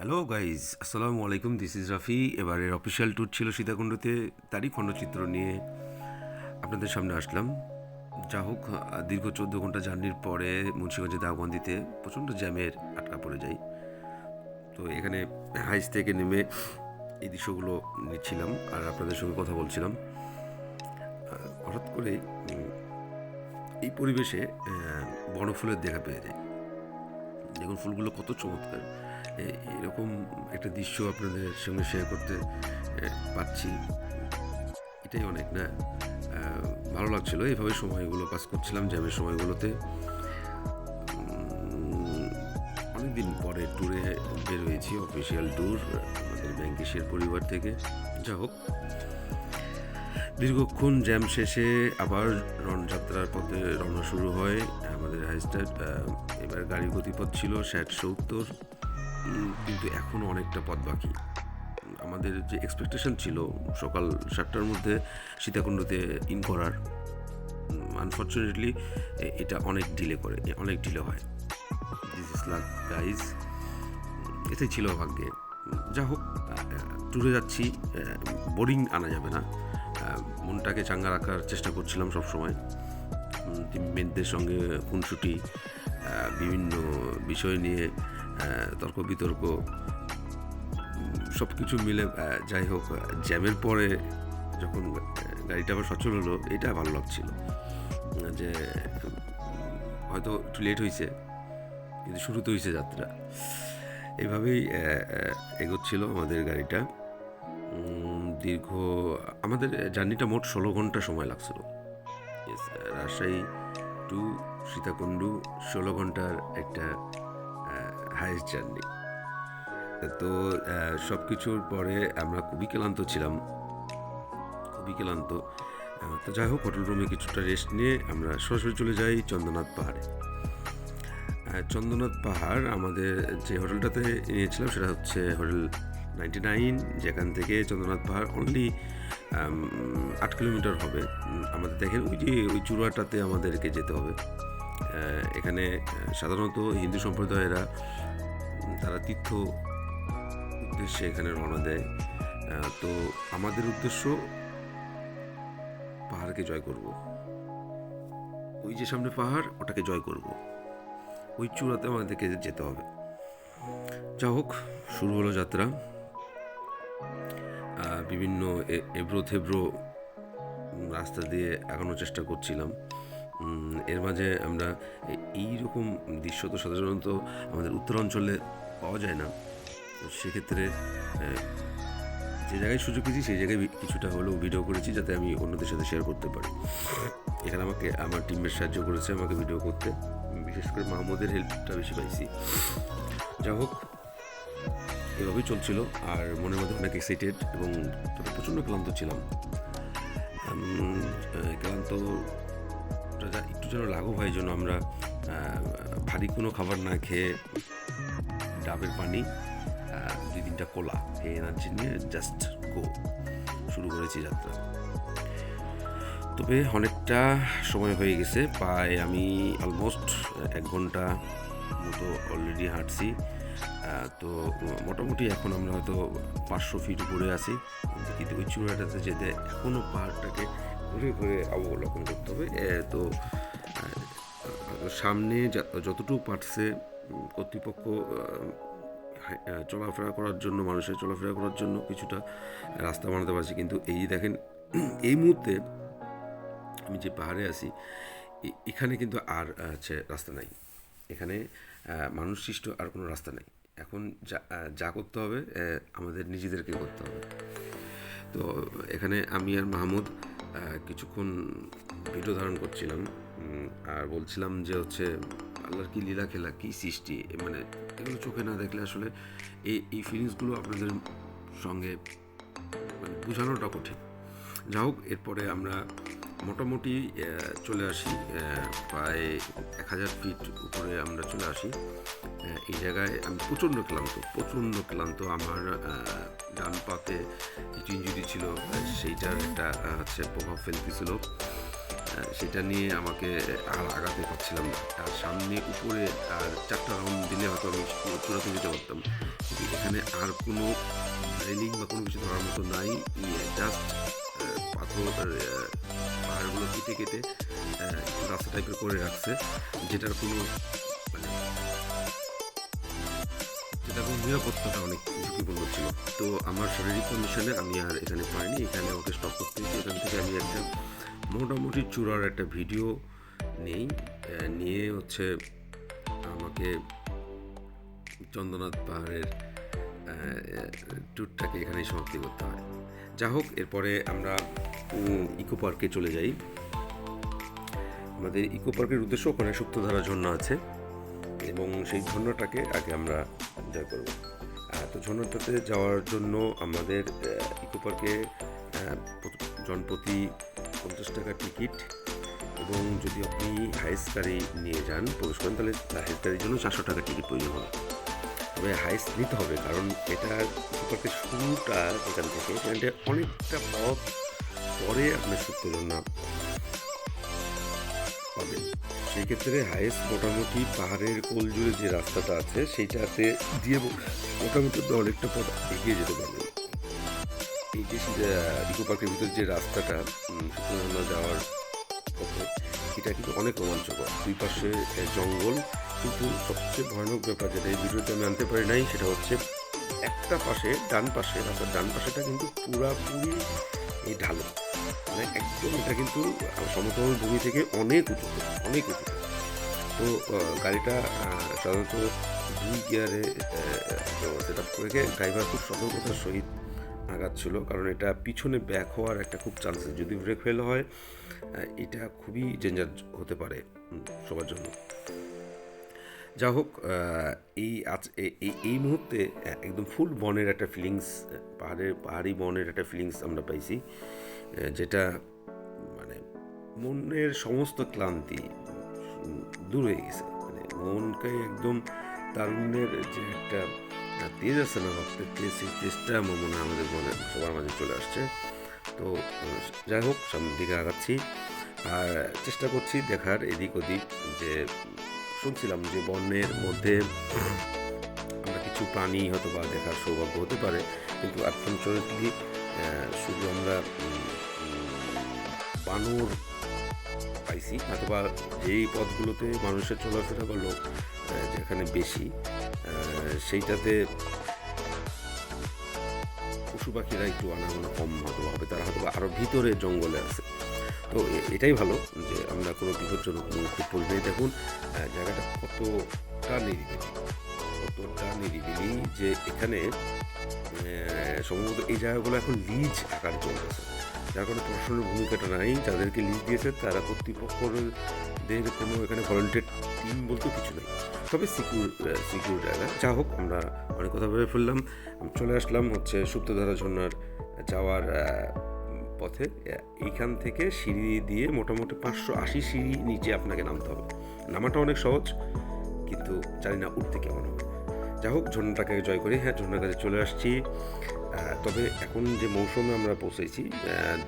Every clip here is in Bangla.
হ্যালো গাইজ, আসসালামু আলাইকুম। This is Rafi. এবারের অফিসিয়াল ট্যুর ছিল সীতাকুণ্ডতে, তারই খণ্ডচিত্র নিয়ে আপনাদের সামনে আসলাম। যা হোক, দীর্ঘ 14 ঘন্টা জার্নির পরে মুন্সিগঞ্জে দাওবন্দিতে প্রচণ্ড জ্যামের আটকা পড়ে যাই। তো এখানে হাইস থেকে নেমে এই দৃশ্যগুলো নিচ্ছিলাম আর আপনাদের সঙ্গে কথা বলছিলাম। হঠাৎ করে এই পরিবেশে বনফুলের দেখা পেয়ে যাই। দেখুন ফুলগুলো কত চমৎকার। এরকম একটা দৃশ্য আপনাদের সঙ্গে শেয়ার করতে পারছি, এটাই অনেক না। ভালো লাগছিল, এইভাবে সময়গুলো পাস করছিলাম জ্যামের সময়গুলোতে। অনেকদিন পরে ট্যুরে বের হয়েছি, অফিসিয়াল ট্যুর আমাদের ব্যাংকেশের পরিবার থেকে। যা হোক, দীর্ঘক্ষণ জ্যাম শেষে আবার যাত্রার পথে রওনা শুরু হয় আমাদের হাইস্টার। এবার গাড়ির গতিপথ ছিল 60-70, কিন্তু এখনও অনেকটা পথ বাকি। আমাদের যে এক্সপেকটেশন ছিল সকাল 7টার মধ্যে সীতাকুণ্ডতে ইন করার, আনফর্চুনেটলি এটা অনেক ডিলে হয়। দিস ইজ লাক গাইজ, এটাই ছিল ভাগ্যে। যা হোক, ট্যুরে যাচ্ছি, বোরিং আনা যাবে না। মনটাকে চাঙ্গা রাখার চেষ্টা করছিলাম সবসময়। টিমমেটদের সঙ্গে খুনসুটি, বিভিন্ন বিষয় নিয়ে তর্ক বিতর্ক, সব কিছু মিলে যাই হোক, জ্যামের পরে যখন গাড়িটা আবার সচল হলো, এটা ভালো লাগছিল যে হয়তো একটু লেট হয়েছে কিন্তু শুরুতে হয়েছে যাত্রা। এভাবেই এগোচ্ছিল আমাদের গাড়িটা। দীর্ঘ আমাদের জার্নিটা মোট 16 ঘন্টা সময় লাগছিল। রাজশাহী টু সীতাকুণ্ড 16 ঘন্টার একটা হাইস্ট জার্নি। তো সব কিছুর পরে আমরা খুবই ক্লান্ত ছিলাম। তো যাই হোক, হোটেল রুমে কিছুটা রেস্ট নিয়ে আমরা সরাসরি চলে যাই চন্দ্রনাথ পাহাড়ে। চন্দ্রনাথ পাহাড় আমাদের যে হোটেলটাতে নিয়েছিলাম সেটা হচ্ছে হোটেল 99, যেখান থেকে চন্দ্রনাথ পাহাড় অনলি 8 কিলোমিটার হবে আমাদের। দেখেন ওই চূড়াটাতে আমাদেরকে যেতে হবে। এখানে সাধারণত হিন্দু সম্প্রদায়েরা তারা তীর্থ উদ্দেশ্যে এখানে রওনা দেয়। তো আমাদের উদ্দেশ্য পাহাড়কে জয় করব। ওই যে সামনে পাহাড়, ওটাকে জয় করব, ওই চূড়াতে আমাদেরকে যেতে হবে। যা হোক, শুরু হলো যাত্রা। বিভিন্ন এবড়ো থেবড়ো রাস্তা দিয়ে এগোনোর চেষ্টা করছিলাম। এর মাঝে আমরা এইরকম দৃশ্য তো সাধারণত আমাদের উত্তরাঞ্চলে পাওয়া যায় না। সেক্ষেত্রে যে জায়গায় সুযোগ পেয়েছি সেই জায়গায় কিছুটা হলেও ভিডিও করেছি, যাতে আমি অন্যদের সাথে শেয়ার করতে পারি। এখানে আমাকে আমার টিমের সাহায্য করেছে আমাকে ভিডিও করতে, বিশেষ করে মাহমুদের হেল্পটা বেশি পাইছি। যা হোক, এভাবেই চলছিল আর মনের মধ্যে অনেক এক্সাইটেড এবং প্রচণ্ড ক্লান্ত ছিলাম। ক্লান্তটা একটু যেন লাঘব হয়, জন্য আমরা ভারী কোনো খাবার না খেয়ে ডাবের পানি, 2-3টা কোলা এই এনার্জি নিয়ে জাস্ট শুরু করেছি যাত্রা। তবে অনেকটা সময় হয়ে গেছে, প্রায় আমি অলমোস্ট 1 ঘন্টা মতো অলরেডি হাঁটছি। তো মোটামুটি এখন আমরা হয়তো 500 ফিট উপরে আছি, কিন্তু ওই চূড়াটাতে যেতে এখনও পাহাড়টাকে ঘুরে ঘুরে অবলোকন করতে হবে। তো সামনে যতটুকু পারছে কর্তৃপক্ষ মানুষের চলাফেরা করার জন্য কিছুটা রাস্তা বানাতে পারছি, কিন্তু এই দেখেন এই মুহূর্তে আমি যে পাহাড়ে আছি, এখানে কিন্তু আর রাস্তা নাই। এখানে মানুষ সৃষ্ট আর কোনো রাস্তা নাই। এখন যা করতে হবে আমাদের নিজেদেরকে করতে হবে। তো এখানে আমি আর মাহমুদ কিছুক্ষণ ভিডিও ধারণ করছিলাম আর বলছিলাম যে হচ্ছে আল্লাহর কি লীলা খেলা, কি সৃষ্টি, মানে এগুলো চোখে না দেখলে আসলে এই ফিলিংসগুলো আপনাদের সঙ্গে মানে বোঝানোটা কঠিন। যা হোক, এরপরে আমরা মোটামুটি চলে আসি, প্রায় 1000 ফিট উপরে আমরা চলে আসি। এই জায়গায় আমি প্রচণ্ড ক্লান্ত। আমার ডান পাতে কিছু ইঞ্জুরি ছিল, সেইটার একটা প্রভাব ফেলতেছিল। সেটা নিয়ে আমাকে আর আগাতে পারছিলাম না। আর সামনে উপরে আর 4টা রাউন্ড দিলে হয়তো আমি চূড়াতে যেতে পারতাম, কিন্তু এখানে এখানে আর কোনো রেলিং বা কোনো কিছু ধরার মতো নাই, জাস্ট পাথর পাহাড়গুলো কেটে কেটে রাস্তা টাইপের করে রাখছে, যেটার কোনো মানে যেটা কোনো নিরাপত্তাটা অনেক ঝুঁকিপূর্ণ ছিল। তো আমার শারীরিক কন্ডিশনে আমি আর এখানে পাইনি, এখানে আমাকে স্টপ করতে হয়েছে। এখান থেকে আমি একটা মোটামুটি চূড়ার একটা ভিডিও নিয়ে হচ্ছে আমাকে চন্দ্রনাথ পাহাড়ের ট্যুরটাকে এখানেই সমাপ্তি করতে হয়। যা হোক, এরপরে আমরা ইকো পার্কে চলে যাই। আমাদের ইকো পার্কের উদ্দেশ্য ওখানে সুপ্তধারা ঝর্ণা আছে এবং সেই ঝর্ণাটাকে আগে আমরা এনজয় করব। তো ঝর্ণাটাতে যাওয়ার জন্য আমাদের ইকো পার্কে জনপ্রতি 50 টাকা টিকিট, এবং যদি আপনি হাইস্ট গাড়ি নিয়ে যান প্রবেশ করেন তাহলে হাইস্ট গাড়ির জন্য 400 টাকা টিকিট প্রয়োজন হবে। তবে হাইস্ট নিতে হবে, কারণ এটা ইকো পার্কের শুরুটা যেখান থেকে সেখানটা অনেকটা পথ পরে আপনার সুপ্ত ঝর্ণা পাবেন। সেই ক্ষেত্রে হাইস্ট মোটামুটি পাহাড়ের কোল জুড়ে যে রাস্তাটা আছে সেইটাতে দিয়ে মোটামুটি অনেকটা পথ এগিয়ে যেতে পারবেন। এই যে ইকো পার্কের ভিতরে যে রাস্তাটা সুপ্তঝর্ণা যাওয়ার পথে, এটা কিন্তু অনেক রোমাঞ্চকর। দুই পাশে জঙ্গল, কিন্তু সবচেয়ে ভয়ানক ব্যাপার যেটা এই ভিডিওতে আমি আনতে পারি নাই সেটা হচ্ছে একটা পাশে ডান পাশে রাস্তার ডান পাশেটা কিন্তু পুরাপুরি এই ঢালু, মানে একদম এটা কিন্তু সমতল ভূমি থেকে অনেক উঁচুতে। তো গাড়িটা সাধারণত 2 গিয়ারে সেট আপ করে ড্রাইভার খুব সতর্কতার সহিত আগাচ্ছিল, কারণ এটা পিছনে ব্যাক হওয়ার একটা খুব চান্সেস, যদি ব্রেক ফেল হয় এটা খুবই ডেঞ্জার হতে পারে সবার জন্য। যা হোক, এই মুহূর্তে একদম ফুল বনের একটা ফিলিংস, পাহাড়ি বনের একটা ফিলিংস আমরা পাইছি, যেটা মানে মনের সমস্ত ক্লান্তি দূর হয়ে গেছে। মানে মনকে একদম তারুণ্যের যে একটা তেজ আছে না রক্তের তেজ, সেই তেজটা আমার মনে হয় আমাদের মনে সবার মাঝে চলে আসছে। তো যাই হোক, সামনের দিকে আগাচ্ছি আর চেষ্টা করছি দেখার এদিক ওদিক। যে শুনছিলাম যে বনের মধ্যে আমরা কিছু প্রাণী হয়তো বা দেখার সৌভাগ্য হতে পারে, কিন্তু আনফর্চুনেটলি শুধু আমরা বানর পাইছি, অথবা যেই পথগুলোতে মানুষের চলাফেরা বা লোক যেখানে বেশি সেইটাতে পশু পাখিরা একটু আনাগোনা কম হয়তো হবে, তারা হয়তো আরও ভিতরে জঙ্গলে আছে। তো এটাই ভালো যে আমরা কোনো বিপজ্জনক মুহূর্তে পড়ি নাই। দেখুন জায়গাটা কতটা নিরিবিলি যে এখানে সম্ভবত এই জায়গাগুলো এখন লিজ আকারে চলতেছে, যার কারণে প্রশাসনের ভূমিকাটা নাই। যাদেরকে লিজ দিয়েছে তারা কর্তৃপক্ষদের কোনো এখানে ভলেন্টিয়ার টিম বলতে কিছু নেই, তবে সিকিউর জায়গা। যা হোক, আমরা অনেক কথা ভেবে ফেললাম, চলে আসলাম হচ্ছে সুপ্তধারা ঝর্ণার যাওয়ার পথে। এইখান থেকে সিঁড়ি দিয়ে মোটামুটি 580 সিঁড়ি নিচে আপনাকে নামতে হবে। নামাটা অনেক সহজ, কিন্তু জানি না উঠতে কেমন হবে। যা হোক, ঝর্ণাটাকে জয় করি। হ্যাঁ, ঝর্ণার কাছে চলে আসছি। তবে এখন যে মৌসুমে আমরা পৌঁছেছি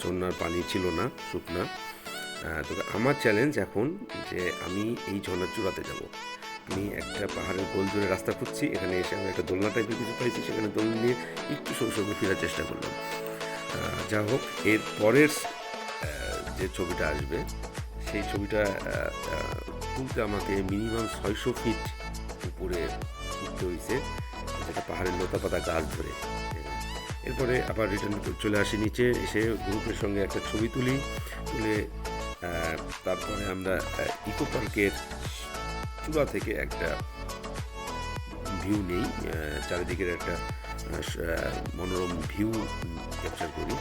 ঝর্ণার পানি ছিল না, শুকনা। তবে আমার চ্যালেঞ্জ এখন যে আমি এই ঝর্ণার চূড়াতে যাব। আমি একটা পাহাড়ের গোল জোরে রাস্তা খুঁজছি, এখানে এসে আমি একটা দোলনা টাইপের কিছু পাইছি, সেখানে দোলনা নিয়ে একটু সরে ফেরার চেষ্টা করলাম। যা হোক, এর পরের যে ছবিটা আসবে সেই ছবিটা তুলতে আমাকে মিনিমাম 600 ফিট উপরে উঠতে হয়েছে, যেটা পাহাড়ের লতাপাতা গাছ ধরে। এরপরে আবার রিটার্ন চলে আসি নিচে, এসে গ্রুপের সঙ্গে একটা ছবি তুলে তারপরে আমরা ইকো পার্কের চূড়া থেকে একটা ভিউ নেই, চারিদিকের একটা মনোরম ভিউ ক্যাপচার করি।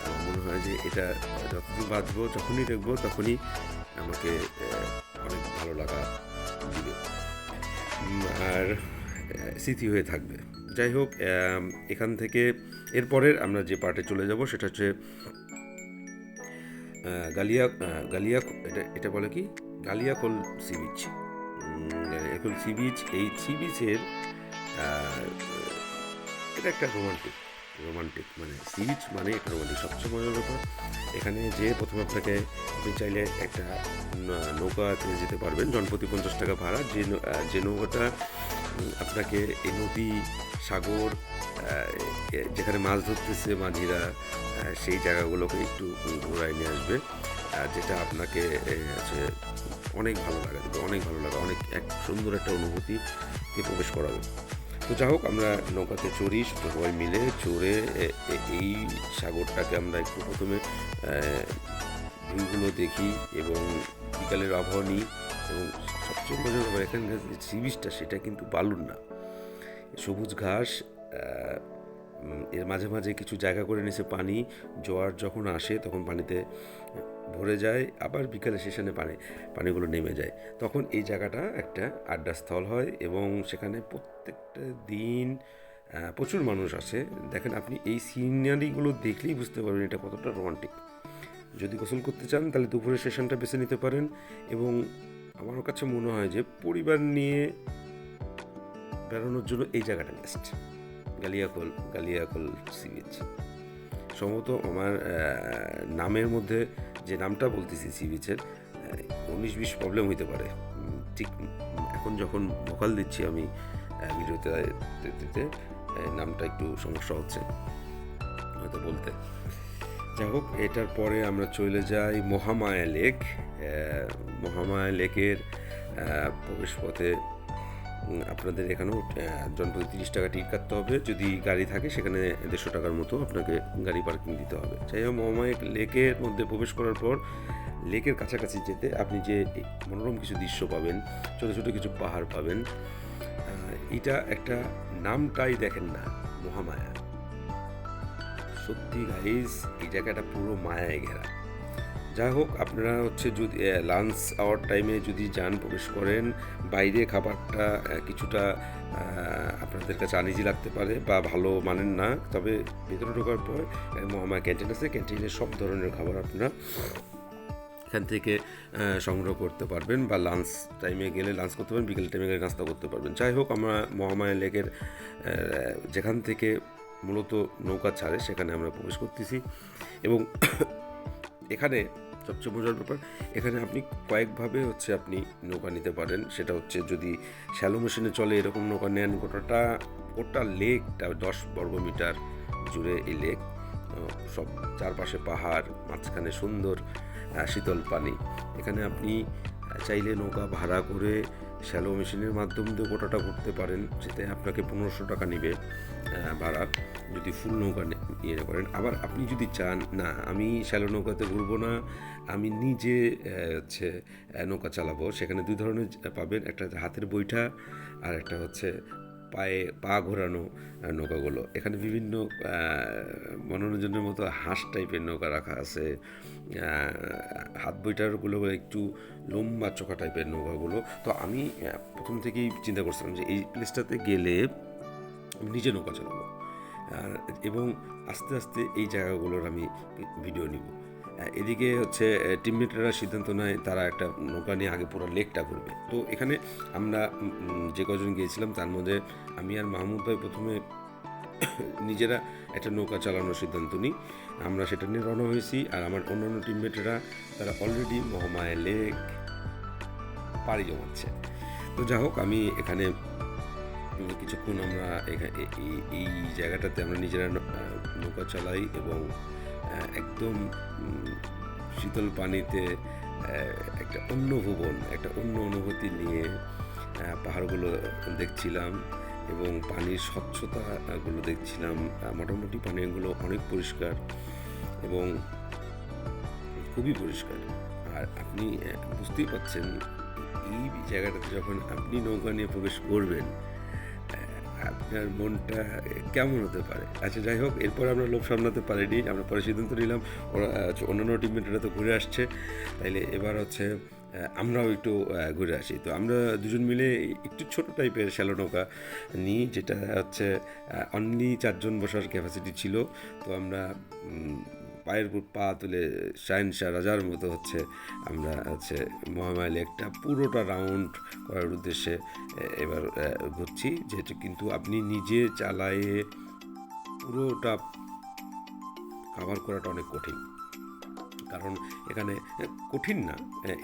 আমার মনে হয় যে এটা যতদিন বাঁচবো, যখনই দেখবো তখনই আমাকে অনেক ভালো লাগা দিবে আর স্মৃতি হয়ে থাকবে। যাই হোক, এখান থেকে এরপরের আমরা যে পার্টে চলে যাব সেটা হচ্ছে এটা বলে কি গালিয়াকোল সি বিচ। এখন সি বিচ, এই সি বিচের এটা একটা রোমান্টিক মানে সি বিচ মানে একটা রোমান্টিক। সবচেয়ে মজার ব্যাপার, এখানে যে প্রথমে আপনি চাইলে একটা নৌকাতে যেতে পারবেন, জনপ্রতি 50 টাকা ভাড়া। যে নৌকাটা আপনাকে এই নদী সাগর, যেখানে মাছ ধরতেছে মাঝিরা, সেই জায়গাগুলোকে একটু ঘোরায় নিয়ে আসবে, যেটা আপনাকে হচ্ছে অনেক ভালো লাগা দেবে, অনেক ভালো লাগা, অনেক এক সুন্দর একটা অনুভূতিতে প্রবেশ করাবে। তো যা হোক, আমরা নৌকাতে চড়ি সবাই মিলে, চড়ে এই সাগরটাকে আমরা একটু প্রথমে ভিউগুলো দেখি এবং বিকালের আবহাওয়া নিই। এবং সবচেয়ে মজার ব্যাপার, এখানকার যে সি বিচটা সেটা কিন্তু বালুর না, সবুজ ঘাস, এর মাঝে মাঝে কিছু জায়গা করে নিয়েছে পানি, জোয়ার যখন আসে তখন পানিতে ভরে যায়, আবার বিকালে সেশনে পানিগুলো নেমে যায়, তখন এই জায়গাটা একটা আড্ডাস্থল হয় এবং সেখানে প্রত্যেকটা দিন প্রচুর মানুষ আসে। দেখেন, আপনি এই সিনারিগুলো দেখলেই বুঝতে পারবেন এটা কতটা রোমান্টিক। যদি গোসল করতে চান তাহলে দুপুরের সেশনটা বেছে নিতে পারেন, এবং আমার কাছে মনে হয় যে পরিবার নিয়ে বেড়ানোর জন্য এই জায়গাটা বেস্ট। গালিয়াকোল sea beach. সম্ভবত আমার নামের মধ্যে যে নামটা বলতেছি সি বিচের, 19-20 প্রবলেম হইতে পারে, ঠিক এখন যখন ভোকাল দিচ্ছি আমি ভিডিওতে দিতে নামটা একটু সমস্যা হচ্ছে হয়তো বলতে। যাই হোক, এটার পরে আমরা চলে যাই মহামায়া লেক। মহামায়া লেকের প্রবেশ পথে আপনাদের এখানেও জনপ্রতি 30 টাকা টিকিট কাটতে হবে, যদি গাড়ি থাকে সেখানে 150 টাকার মতো আপনাকে গাড়ি পার্কিং দিতে হবে। যাই হোক, মহামায়া লেকের মধ্যে প্রবেশ করার পর লেকের কাছাকাছি যেতে আপনি যে মনোরম কিছু দৃশ্য পাবেন, ছোটো ছোটো কিছু পাহাড় পাবেন। এটা একটা নামটাই দেখেন না, মহামায়া। সত্যি গাইজ, এই জায়গাটা পুরো মায়ায় ঘেরা। যাই হোক, আপনারা হচ্ছে যদি লাঞ্চ আওয়ার টাইমে যদি যান, প্রবেশ করেন, বাইরে খাবারটা কিছুটা আপনাদের কাছে আনইজি লাগতে পারে বা ভালো মানেন না, তবে ভেতরে ঢোকার পর মহামায়া ক্যান্টিন আছে, ক্যান্টিনের সব ধরনের খাবার আপনারা এখান থেকে সংগ্রহ করতে পারবেন, বা লাঞ্চ টাইমে গেলে লাঞ্চ করতে পারবেন, বিকেল টাইমে গেলে নাস্তা করতে পারবেন। যাই হোক, আমরা মহামায়া লেকের যেখান থেকে মূলত নৌকা ছাড়ে সেখানে আমরা প্রবেশ করতেছি, এবং এখানে সবচেয়ে মজার ব্যাপার, এখানে আপনি কয়েকভাবে হচ্ছে আপনি নৌকা নিতে পারেন। সেটা হচ্ছে যদি শ্যালো মেশিনে চলে এরকম নৌকা নেন, গোটা লেকটা 10 বর্গমিটার জুড়ে এই লেক, সব চারপাশে পাহাড়, মাঝখানে সুন্দর শীতল পানি। এখানে আপনি চাইলে নৌকা ভাড়া করে শ্যালো মেশিনের মাধ্যম দিয়ে গোটাটা ঘুরতে পারেন, যেতে আপনাকে 1500 টাকা নেবে ভাড়া, যদি ফুল নৌকা ইয়ে করেন। আবার আপনি যদি চান না আমি শ্যালো নৌকাতে ঘুরবো না, আমি নিজে হচ্ছে নৌকা চালাবো, সেখানে 2 ধরনের পাবেন, একটা হাতের বৈঠা আর একটা হচ্ছে পায়ে পা ঘোরানো নৌকাগুলো। এখানে বিভিন্ন মনোরঞ্জনের মতো হাঁস টাইপের নৌকা রাখা আছে, হাত বইটারগুলো একটু লম্বা চোখা টাইপের নৌকাগুলো। তো আমি প্রথম থেকেই চিন্তা করছিলাম যে এই প্লেসটাতে গেলে আমি নিজে নৌকা চালাবো, এবং আস্তে আস্তে এই জায়গাগুলোর আমি ভিডিও নিব। এদিকে হচ্ছে টিমমেটরা সিদ্ধান্ত নেয় তারা একটা নৌকা নিয়ে আগে পুরো লেকটা ঘুরবে। তো এখানে আমরা যে কজন গিয়েছিলাম তার মধ্যে আমি আর মাহমুদ ভাই প্রথমে নিজেরা একটা নৌকা চালানোর সিদ্ধান্ত নিই, আমরা সেটা নিয়ে রওনা হয়েছি। আর আমার অন্যান্য টিমমেটরা তারা অলরেডি মহামায়া লেক পাড়ি জমাচ্ছে। তো যা হোক, আমি এখানে কিছুক্ষণ আমরা এই জায়গাটাতে আমরা নিজেরা নৌকা চালাই এবং একদম শীতল পানিতে একটা অন্য ভুবন, একটা অন্য অনুভূতি নিয়ে পাহাড়গুলো দেখছিলাম এবং পানির স্বচ্ছতাগুলো দেখছিলাম। মোটামুটি পানিগুলো অনেক পরিষ্কার এবং খুবই পরিষ্কার। আর আপনি বুঝতেই পারছেন এই জায়গাটাতে যখন আপনি নৌকা নিয়ে প্রবেশ করবেন আপনার মনটা কেমন হতে পারে। আচ্ছা, যাই হোক, এরপর আমরা লোভ সামলাতে পারিনি, আমরা পরে সিদ্ধান্ত নিলাম ওরা অন্যান্য টিমমেটরা তো ঘুরে আসছে, তাইলে এবার হচ্ছে আমরাও একটু ঘুরে আসি। তো আমরা দুজন মিলে একটু ছোট টাইপের শ্যালো নৌকা নিই, যেটা হচ্ছে অনলি 4 জন বসার ক্যাপাসিটি ছিল। তো আমরা পায়ের উপর পা তুলে শাহেনশাহ রাজার মতো হচ্ছে আমরা হচ্ছে মহামায়া লেকটা পুরোটা রাউন্ড করার উদ্দেশ্যে এবার ঘুরছি। যেটা কিন্তু আপনি নিজে চালায়ে পুরোটা কভার করাটা অনেক কঠিন, কারণ এখানে কঠিন না,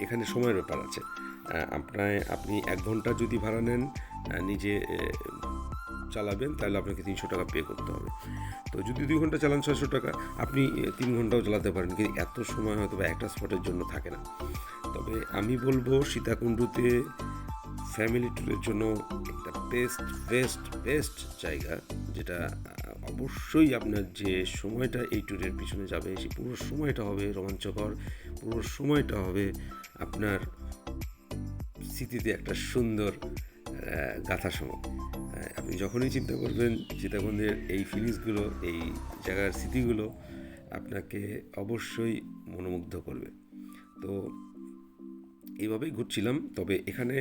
এখানে সময়ের ব্যাপার আছে। আপনি 1 ঘন্টা যদি ভাড়া নেন নিজে চালাবেন তাহলে আপনাকে 300 টাকা পে করতে হবে। তো যদি 2 ঘন্টা চালান 600 টাকা, আপনি 3 ঘন্টাও চালাতে পারেন, কিন্তু এত সময় হয়তো বা একটা স্পটের জন্য থাকে না। তবে আমি বলবো সীতাকুণ্ডুতে ফ্যামিলি ট্যুরের জন্য একটা বেস্ট জায়গা, যেটা অবশ্যই আপনার যে সময়টা এই ট্যুরের পিছনে যাবে সেই পুরো সময়টা হবে রোমাঞ্চকর, পুরো সময়টা হবে আপনার স্মৃতিতে একটা সুন্দর গাথা সময়। আপনি যখনই চিন্তা করবেন সীতাকুণ্ডের এই ফিলিংসগুলো, এই জায়গার স্মৃতিগুলো আপনাকে অবশ্যই মনোমুগ্ধ করবে। তো এইভাবেই ঘুরছিলাম। তবে এখানে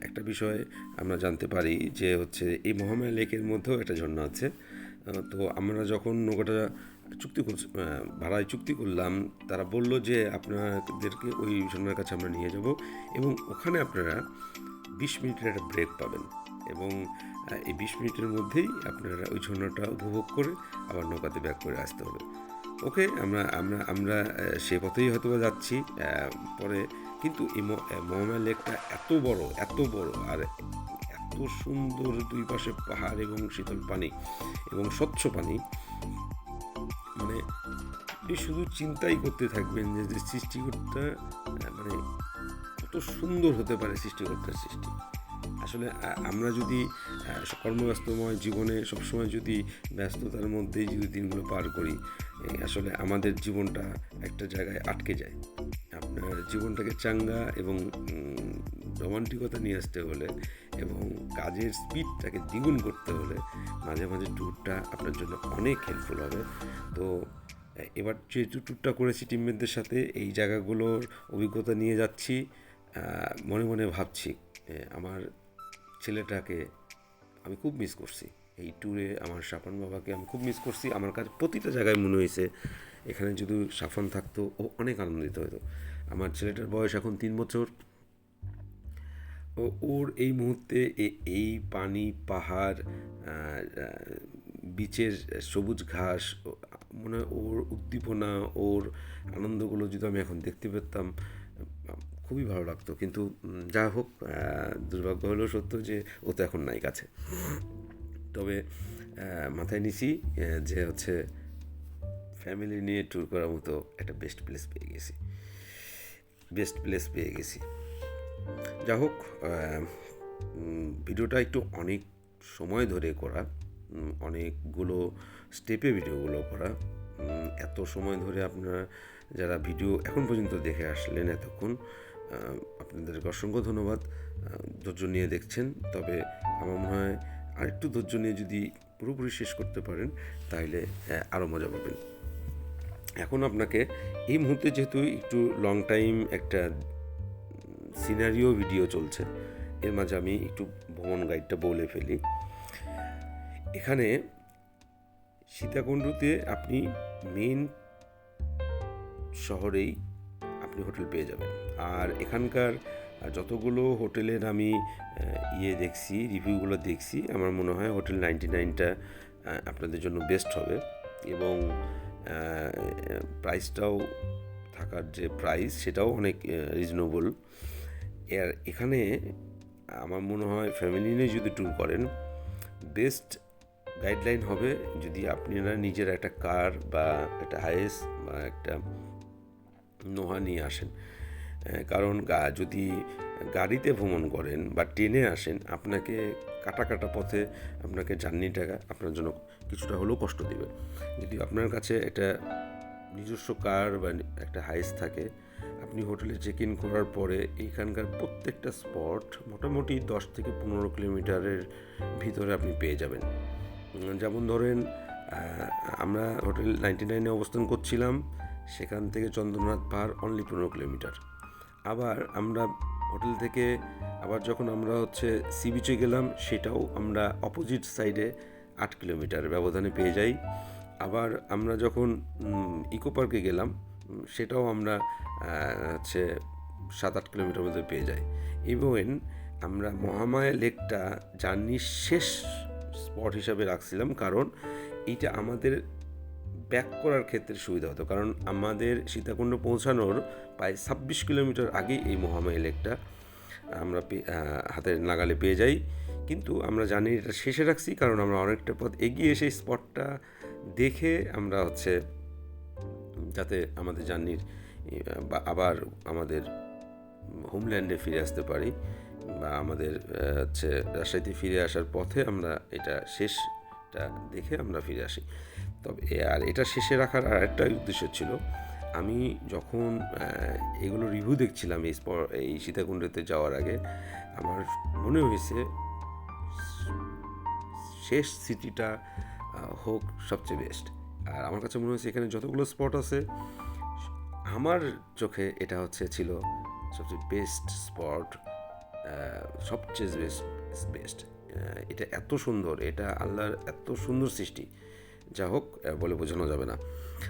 একটা বিষয় আমরা জানতে পারি যে হচ্ছে এই মহামায়া লেকের মধ্যেও একটা ঝর্ণা আছে। তো আমরা যখন নৌকাটা ভাড়ায় চুক্তি করলাম, তারা বলল যে আপনাদেরকে ওই ঝর্ণার কাছে আমরা নিয়ে যাব এবং ওখানে আপনারা 20 মিনিটের একটা ব্রেক পাবেন এবং এই 20 মিনিটের মধ্যেই আপনারা ওই ঝর্ণাটা উপভোগ করে আবার নৌকাতে ব্যাক করে আসতে হবে। ওকে, আমরা আমরা আমরা সে পথেই হয়তো যাচ্ছি পরে। কিন্তু এই মহামায়া লেকটা এত বড় আর এত সুন্দর, দুই পাশে পাহাড় এবং শীতল পানি এবং স্বচ্ছ পানি, মানে আপনি শুধু চিন্তাই করতে থাকবেন যে সৃষ্টিকর্তা মানে কত সুন্দর হতে পারে সৃষ্টিকর্তার সৃষ্টি। আসলে আমরা যদি কর্মব্যস্তময় জীবনে সবসময় যদি ব্যস্ততার মধ্যেই যদি দিনগুলো পার করি, আসলে আমাদের জীবনটা একটা জায়গায় আটকে যায়। আপনার জীবনটাকে চাঙ্গা এবং রোমান্টিকতা নিয়ে আসতে হলে এবং কাজের স্পিডটাকে দ্বিগুণ করতে হলে মাঝে মাঝে ট্যুরটা আপনার জন্য অনেক হেল্পফুল হবে। তো এবার যেহেতু ট্যুরটা করেছি টিমমেটদের সাথে, এই জায়গাগুলোর অভিজ্ঞতা নিয়ে যাচ্ছি, মনে মনে ভাবছি আমার ছেলেটাকে আমি খুব মিস করছি। এই ট্যুরে আমার সাফন বাবাকে আমি খুব মিস করছি। আমার কাছে প্রতিটা জায়গায় মনে হয়েছে এখানে যদি সাফন থাকতো ও অনেক আনন্দিত হতো। আমার ছেলেটার বয়স এখন 3 বছর। ওর এই মুহূর্তে এই পানি, পাহাড়, বিচের সবুজ ঘাস, মনে ওর উদ্দীপনা, ওর আনন্দগুলো যদি আমি এখন দেখতে পেতাম খুবই ভালো লাগতো। কিন্তু যা হোক, দুর্ভাগ্য হলেও সত্য যে ও তো এখন নাই কাছে। তবে মাথায় নিছি যে হচ্ছে ফ্যামিলি নিয়ে ট্যুর করার মতো একটা বেস্ট প্লেস পেয়ে গেছি। যা হোক, ভিডিওটা একটু অনেক সময় ধরে করা, অনেকগুলো স্টেপে ভিডিওগুলো করা। এত সময় ধরে আপনারা যারা ভিডিও এখন পর্যন্ত দেখে আসলেন এতক্ষণ, আপনাদেরকে অসংখ্য ধন্যবাদ। ধৈর্য নিয়ে দেখছেন। তবে আমার মনে হয় আরেকটু ধৈর্য নিয়ে যদি পুরোপুরি শেষ করতে পারেন তাহলে আরও মজা পাবেন। এখন আপনাকে এই মুহূর্তে যেহেতু একটু লং টাইম একটা সিনারিও ভিডিও চলছে, এর মাঝে আমি একটু ভ্রমণ গাইডটা বলে ফেলি। এখানে সীতাকুণ্ডুতে আপনি মেন শহরেই আপনি হোটেল পেয়ে যাবেন। আর এখানকার যতগুলো হোটেলের আমি দেখছি, রিভিউগুলো দেখছি, আমার মনে হয় হোটেল 99টা আপনাদের জন্য বেস্ট হবে এবং প্রাইসটাও, থাকার যে প্রাইস সেটাও অনেক রিজনেবল। এখানে আমার মনে হয় ফ্যামিলি নিয়ে যদি ট্যুর করেন, বেস্ট গাইডলাইন হবে যদি আপনারা নিজের একটা কার বা একটা হাইস বা একটা নোহা নিয়ে আসেন। কারণ যদি গাড়িতে ভ্রমণ করেন বা ট্রেনে আসেন, আপনাকে কাটা পথে আপনাকে জার্নিটা আপনার জন্য কিছুটা হলেও কষ্ট দেবে। যদি আপনার কাছে একটা নিজস্ব কার বা একটা হাইস থাকে, আপনি হোটেলে চেক ইন করার পরে এইখানকার প্রত্যেকটা স্পট মোটামুটি 10 থেকে 15 কিলোমিটারের ভিতরে আপনি পেয়ে যাবেন। যেমন ধরেন, আমরা হোটেল 99-এ অবস্থান করছিলাম, সেখান থেকে চন্দ্রনাথ পাহাড় অনলি 15 কিলোমিটার। আবার আমরা হোটেল থেকে আবার যখন আমরা সি বিচে গেলাম, সেটাও আমরা অপোজিট সাইডে 8 কিলোমিটার ব্যবধানে পেয়ে যাই। আবার আমরা যখন ইকো পার্কে গেলাম, সেটাও আমরা 7-8 কিলোমিটার মধ্যে পেয়ে যাই। ইভেন আমরা মহামায়া লেকটা জার্নির শেষ স্পট হিসাবে রাখছিলাম, কারণ এইটা আমাদের ব্যাক করার ক্ষেত্রে সুবিধা হতো। কারণ আমাদের সীতাকুণ্ড পৌঁছানোর প্রায় 26 কিলোমিটার আগে এই মহামায়া লেকটা আমরা হাতের নাগালে পেয়ে যাই। কিন্তু আমরা জানি এটা শেষে রাখছি, কারণ আমরা অনেকটা পথ এগিয়ে সেই স্পটটা দেখে আমরা হচ্ছে যাতে আমাদের জার্নির বা আবার আমাদের হোমল্যান্ডে ফিরে আসতে পারি, বা আমাদের হচ্ছে রাজশাহীতে ফিরে আসার পথে আমরা এটা শেষটা দেখে আমরা ফিরে আসি। তবে আর এটা শেষে রাখার আর একটা উদ্দেশ্য ছিল, আমি যখন এগুলো রিভিউ দেখছিলাম এই সীতাকুণ্ডতে যাওয়ার আগে, আমার মনে হয়েছে শেষ সিটিটা হোক সবচেয়ে বেস্ট। আর আমার কাছে মনে হয়েছে এখানে যতগুলো স্পট আছে, আমার চোখে এটা ছিল সবচেয়ে বেস্ট স্পট, সবচেয়ে বেস্ট। এটা এত সুন্দর, এটা আল্লাহর এত সুন্দর সৃষ্টি, যা হোক বলে বোঝানো যাবে না,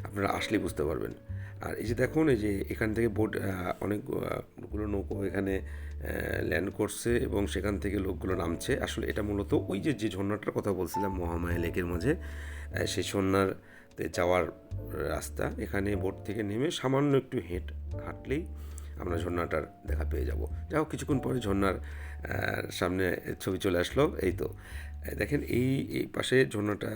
আপনারা আসলে বুঝতে পারবেন। আর এই যে দেখুন, এই যে এখান থেকে বোট অনেকগুলো নৌকো এখানে ল্যান্ড করছে এবং সেখান থেকে লোকগুলো নামছে। আসলে এটা মূলত ওই যে ঝর্ণাটার কথা বলছিলাম মহামায়া লেকের মাঝে, সেই ঝর্ণাতে যাওয়ার রাস্তা। এখানে বোট থেকে নেমে সামান্য একটু হাঁটলেই আমরা ঝর্ণাটার দেখা পেয়ে যাব। যাই হোক, কিছুক্ষণ পরে ঝর্ণার সামনে ছবি চলে আসলো। এই তো দেখেন, এই পাশে ঝর্ণাটা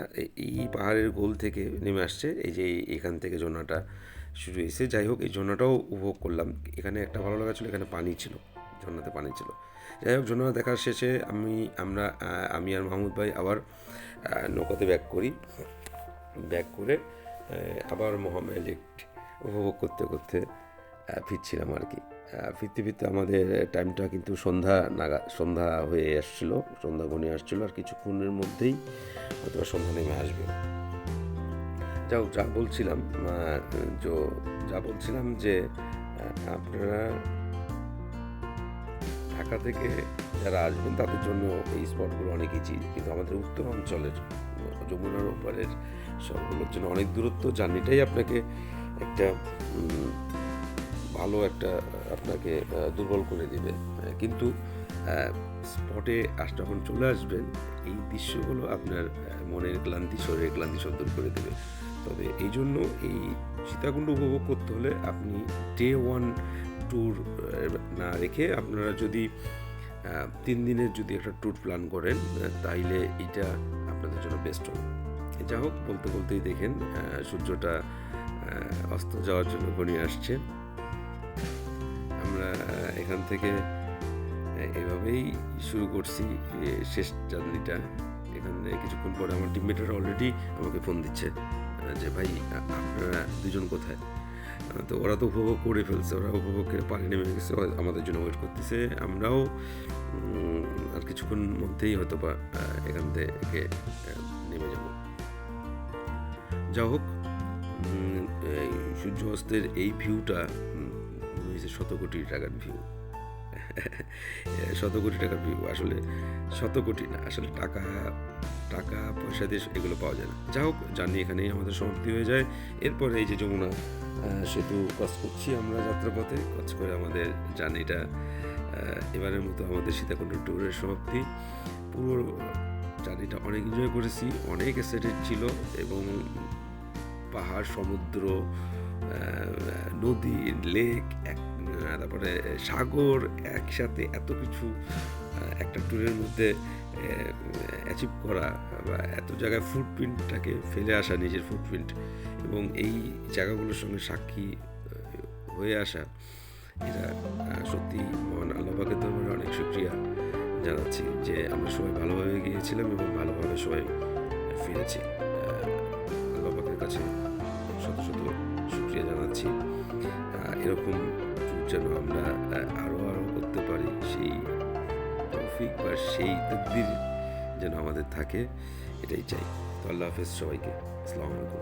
এই পাহাড়ের গোল থেকে নেমে আসছে, এই যে এখান থেকে ঝর্ণাটা শুরু হয়েছে। যাই হোক, এই ঝর্ণাটাও উপভোগ করলাম। এখানে একটা ভালো লাগা ছিল, এখানে পানি ছিল, ঝর্ণাতে পানি ছিল। যাই হোক, ঝর্ণা দেখার শেষে আমি আর মাহমুদ ভাই আবার নৌকাতে ব্যাক করে আবার মহামায়া লেক উপভোগ করতে করতে ফিরছিলাম আর কি। ফিরতে ফিরতে আমাদের টাইমটা কিন্তু সন্ধ্যা হয়ে আসছিলো, সন্ধ্যা ঘনিয়ে আসছিলো, আর কিছুক্ষণের মধ্যেই হয়তো সন্ধ্যা নেমে আসবে। যা বলছিলাম যে আপনারা ঢাকা থেকে যারা আসবেন তাদের জন্য এই স্পটগুলো অনেক ইজি, কিন্তু আমাদের উত্তর অঞ্চলের যমুনার ওপারের সবগুলোর জন্য অনেক দূরত্ব, জার্নিটাই আপনাকে একটা ভালো আপনাকে দুর্বল করে দিবে। কিন্তু স্পটে যখন চলে আসবেন, এই দৃশ্যগুলো আপনার মনের ক্লান্তি, শরীরের ক্লান্তি সব দূর করে দেবে। তবে এই জন্য এই সীতাকুণ্ড উপভোগ করতে হলে আপনি ডে 1 ট্যুর না রেখে আপনারা যদি 3 দিনের যদি একটা ট্যুর প্ল্যান করেন, তাইলে এটা আপনাদের জন্য বেস্ট হবে। যা হোক, বলতে বলতেই দেখেন সূর্যটা অস্ত যাওয়ার জন্য ঘনিয়ে আসছে। আমরা এখান থেকে এভাবেই শুরু করছি শেষ জার্নিটা। এখানে কিছুক্ষণ পরে আমার টিমমেটরা অলরেডি আমাকে ফোন দিচ্ছে যে ভাই আপনারা দুজন কোথায়। তো ওরা তো উপভোগ করে ফেলছে, ওরা উপভোগ করে পানি নেমে গেছে, আমাদের জন্য ওয়েট করতেছে। আমরাও আর কিছুক্ষণ মধ্যেই হয়তো বা এখান থেকে নেমে যাব। যা হোক, সূর্য অস্তের এই ভিউটা হয়েছে 100 কোটি টাকার ভিউ। 100 কোটি টাকার ভিউ, আসলে 100 কোটি না, আসলে টাকা পয়সা দিয়ে এগুলো পাওয়া যায় না। যা হোক, জার্নি এখানেই আমাদের সমাপ্তি হয়ে যায়। এরপরে এই যে যমুনা সেতু ক্রস করছি আমরা যাত্রাপথে, ক্রস করে আমাদের জার্নিটা এবারের মতো আমাদের সীতাকুণ্ড ট্যুরের সমাপ্তি। পুরো জার্নিটা অনেক এনজয় করেছি, অনেক এক্সাইটেড ছিল, এবং পাহাড়, সমুদ্র, নদী, লেক, তারপরে সাগর, একসাথে এত কিছু একটা ট্যুরের মধ্যে অ্যাচিভ করা, বা এত জায়গায় ফুটপ্রিন্টটাকে ফেলে আসা, নিজের ফুটপ্রিন্ট, এবং এই জায়গাগুলোর সঙ্গে সাক্ষী হয়ে আসা, এটা সত্যি মহান আল্লাহ পাকের দরবারে অনেক শুকরিয়া জানাচ্ছি যে আমরা সবাই ভালোভাবে গিয়েছিলাম এবং ভালোভাবে সবাই ফিরেছি। আল্লাহ পাকের কাছে শত শত শুকরিয়া জানাচ্ছি। এরকম যেন আমরা আরও করতে পারি, সেই তৌফিক বা সেই তাকদীর যেন আমাদের থাকে, এটাই চাই। তো আল্লাহ হাফেজ সবাইকে, আসসালামু আলাইকুম।